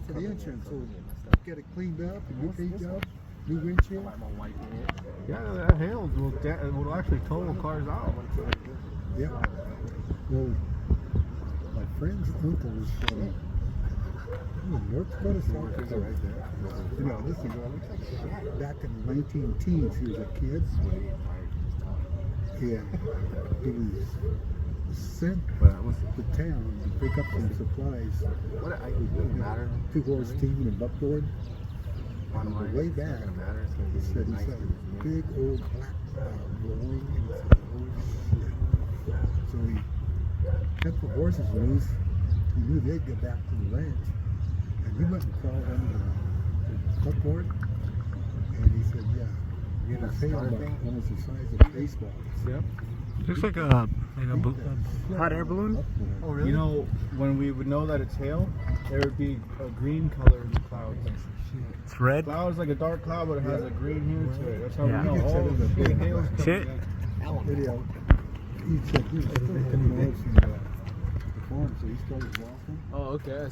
for the insurance. So get it cleaned up, a new paint job, new windshield. Yeah, that hail will actually total cars out. Yeah. Well, my friend's uncle was from North Dakota, South Dakota. You know, this is back in the 19-teens. He was a kid. And he was sent to town to pick up some supplies. Two-horse team and buckboard. On the way back, he said he saw a big old black cloud rolling, and he said, "Oh shit!" So he kept the horses loose. He knew they'd get back to the ranch, and he went and crawled under the buckboard. And he said, "Yeah, it was hail almost the size of baseballs." Yep. Looks like a hot air balloon. Oh, really? You know, when we would know that it's hail, there would be a green color in the clouds. It's red. The cloud is like a dark cloud, but it has a green hue to it. That's how we Yeah. know. Oh, the big hail's coming. Shit. Video. He said he was still coming away from the farm, so he started walking. Oh, okay.